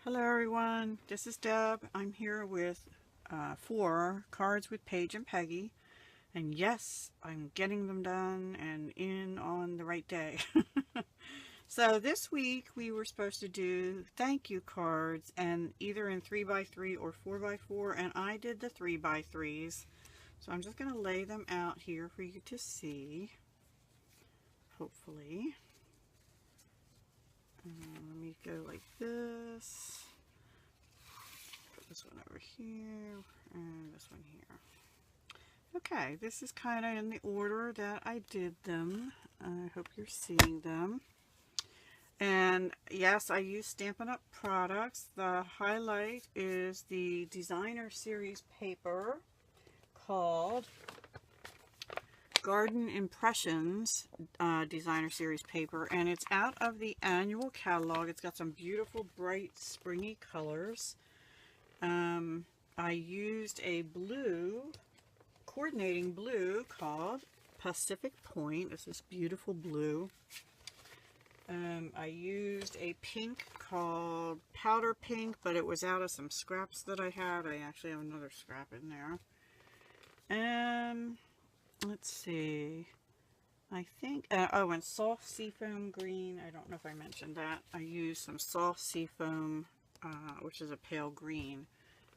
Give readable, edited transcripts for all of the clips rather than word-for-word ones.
Hello everyone, this is Deb. I'm here with 4 cards with Paige and Peggy, and yes, I'm getting them done and in on the right day. So this week we were supposed to do thank you cards, and either in 3x3 or 4x4, and I did the 3x3s. So I'm just going to lay them out here for you to see, hopefully. Let me go like this. Put this one over here and this one here. Okay, this is kind of in the order that I did them. I hope you're seeing them. And yes, I use Stampin Up products. The highlight is the designer series paper called Garden Impressions designer series paper, and it's out of the annual catalog. It's got some beautiful bright springy colors. I used a blue, coordinating blue called Pacific Point. It's this beautiful blue. I used a pink called Powder Pink, but it was out of some scraps that I had. I actually have another scrap in there. Let's see, I think, oh, and soft seafoam green. I don't know if I mentioned that. I used some soft seafoam, which is a pale green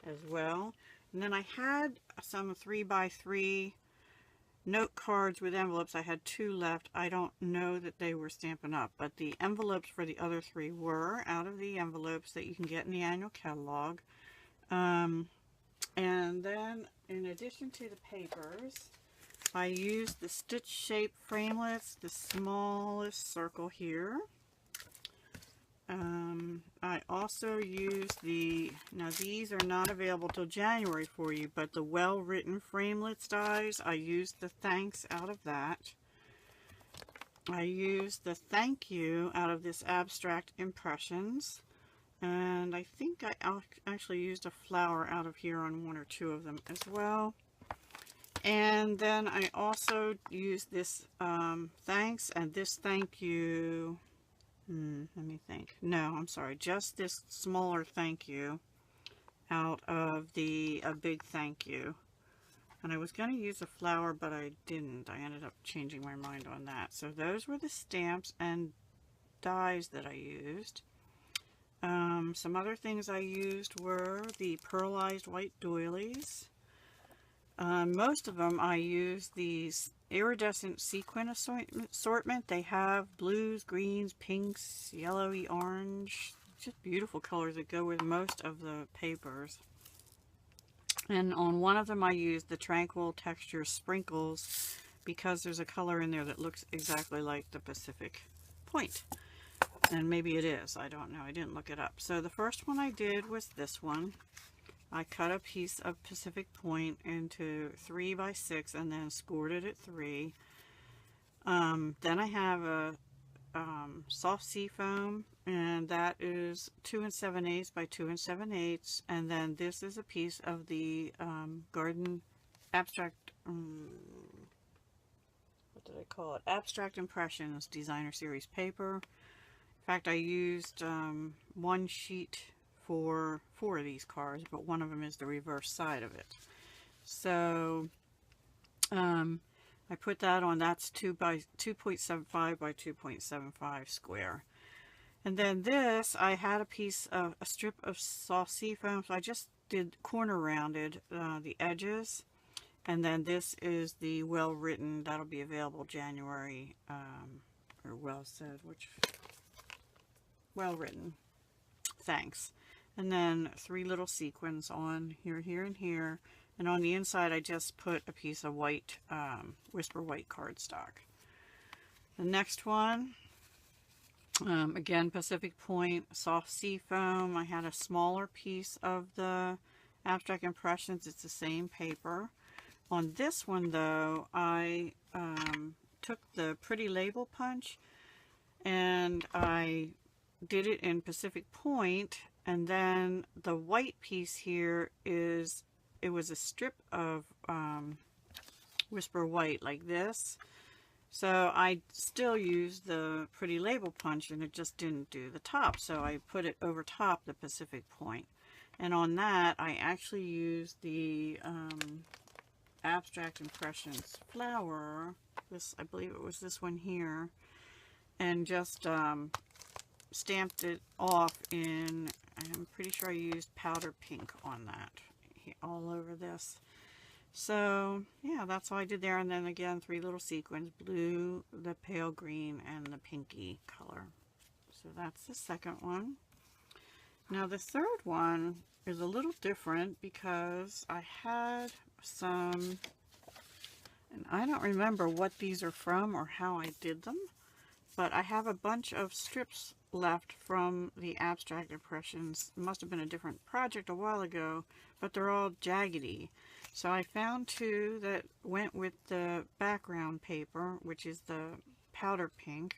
as well. And then I had some 3x3 note cards with envelopes. I had 2 left. I don't know that they were Stampin' Up, but the envelopes for the other 3 were out of the envelopes that you can get in the annual catalog. And then, in addition to the papers, I used the stitch shape framelits, the smallest circle here. I also used now these are not available till January for you, but the well-written framelits dies, I used the thanks out of that. I used the thank you out of this abstract impressions. And I think I actually used a flower out of here on 1 or 2 of them as well. And then I also used this thanks and this thank you. Let me think. No, I'm sorry. Just this smaller thank you out of a big thank you. And I was going to use a flower, but I didn't. I ended up changing my mind on that. So those were the stamps and dies that I used. Some other things I used were the Pearlized white doilies. Most of them I used these Irridescent Sequin assortment. They have blues, greens, pinks, yellowy, orange. Just beautiful colors that go with most of the papers. And on one of them I used the Tranquil texture sprinkles because there's a color in there that looks exactly like the Pacific Point. And maybe it is. I don't know. I didn't look it up. So the first one I did was this one. I cut a piece of Pacific Point into 3x6 and then scored it at 3. Then I have a soft seafoam, and that is 2 7/8 by 2 7/8. And then this is a piece of the Garden Abstract, what did I call it? Abstract Impressions designer series paper. In fact, I used 1 sheet for 4 of these cards, but one of them is the reverse side of it. So I put that on. That's 2.75 by 2.75 square. And then this, I had a strip of soft seafoam, so I just did corner rounded the edges. And then this is the well written. That'll be available January, or well said, which well written. Thanks. And then 3 little sequins on here, here, and here. And on the inside, I just put a piece of white, Whisper White cardstock. The next one, again, Pacific Point, soft seafoam. I had a smaller piece of the Abstract Impressions. It's the same paper. On this one, though, I took the Pretty Label Punch, and I did it in Pacific Point, and then the white piece here it was a strip of Whisper White like this, So I still used the Pretty Label Punch and it just didn't do the top. So I put it over top the Pacific Point. And on that, I actually used the Abstract Impressions flower. This, I believe it was this one here. And just stamped it off in, I'm pretty sure I used powder pink on that, all over this. So yeah, that's all I did there. And then again, 3 little sequins, blue, the pale green, and the pinky color. So that's the second one. Now the third one is a little different because I had some, and I don't remember what these are from or how I did them, but I have a bunch of strips left from the Abstract Impressions. It must have been a different project a while ago, but they're all jaggedy. So I found 2 that went with the background paper, which is the powder pink.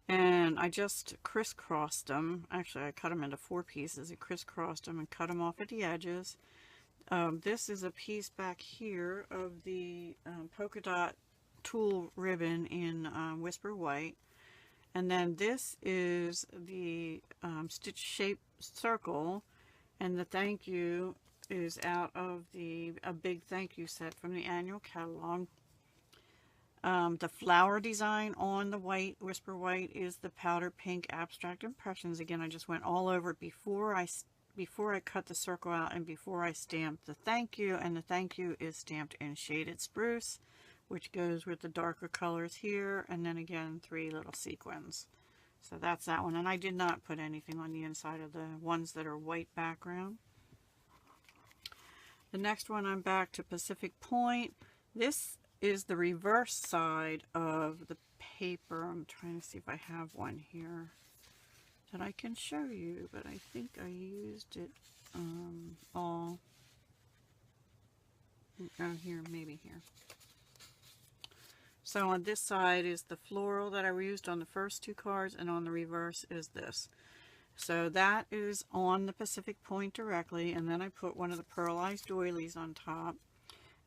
And I just crisscrossed them. Actually, I cut them into 4 pieces and crisscrossed them and cut them off at the edges. This is a piece back here of the polka dot tulle ribbon in Whisper White. And then this is the stitch shaped circle, and the thank you is out of a big thank you set from the annual catalog. The flower design on the white, Whisper White, is the powder pink Abstract Impressions. Again, I just went all over it before I cut the circle out and before I stamped the thank you, and the thank you is stamped in Shaded Spruce, which goes with the darker colors here, and then again 3 little sequins. So that's that one, and I did not put anything on the inside of the ones that are white background. The next one, I'm back to Pacific Point. This is the reverse side of the paper. I'm trying to see if I have one here that I can show you, but I think I used it all. Oh, here, maybe here. So on this side is the floral that I used on the first 2 cards, and on the reverse is this. So that is on the Pacific Point directly, and then I put one of the Pearlized Doilies on top.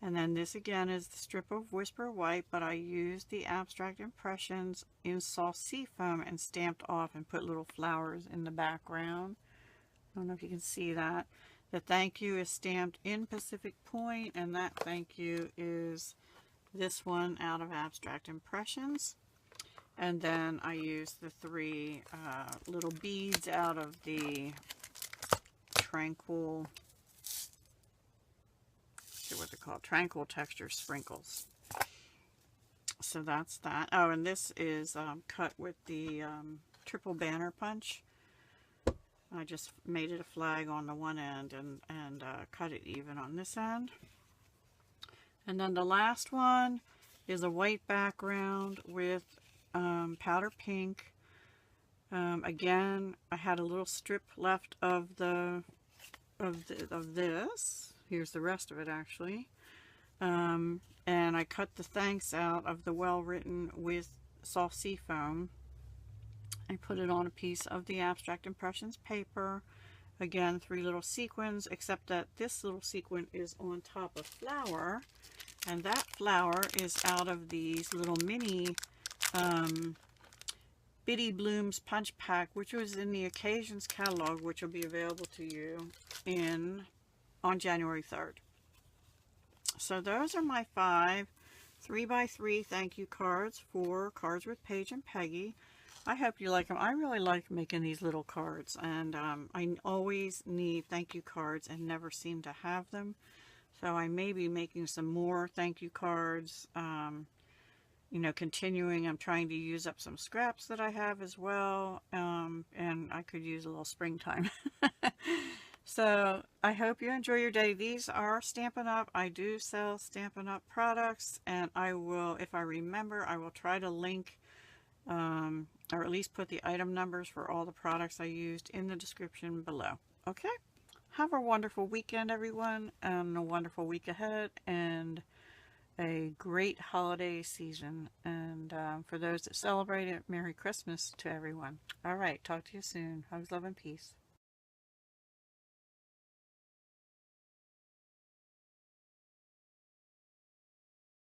And then this again is the strip of Whisper White, but I used the Abstract Impressions in soft sea foam and stamped off and put little flowers in the background. I don't know if you can see that. The thank you is stamped in Pacific Point, and that thank you is this one out of Abstract Impressions. And then I used the 3 little beads out of the Tranquil, what they're called, Tranquil Texture Sprinkles. So that's that. Oh, and this is cut with the triple banner punch. I just made it a flag on the one end and cut it even on this end. And then the last one is a white background with powder pink. Again, I had a little strip left of this. Here's the rest of it actually. And I cut the thanks out of the well written with soft sea foam. I put it on a piece of the Abstract Impressions paper. Again, 3 little sequins, except that this little sequin is on top of flower, and that flower is out of these little mini Bitty Blooms punch pack, which was in the Occasions catalog, which will be available to you on January 3rd. So those are my 5 3x3 thank you cards for Cards with Paige and Peggy. I hope you like them. I really like making these little cards, and I always need thank you cards and never seem to have them. So I may be making some more thank you cards, you know, continuing. I'm trying to use up some scraps that I have as well, and I could use a little springtime. So I hope you enjoy your day. These are Stampin' Up. I do sell Stampin' Up products, and I will, if I remember, I will try to link or at least put the item numbers for all the products I used in the description below. Okay? Have a wonderful weekend, everyone, and a wonderful week ahead, and a great holiday season. And for those that celebrate it, Merry Christmas to everyone. All right, talk to you soon. Hugs, love, and peace.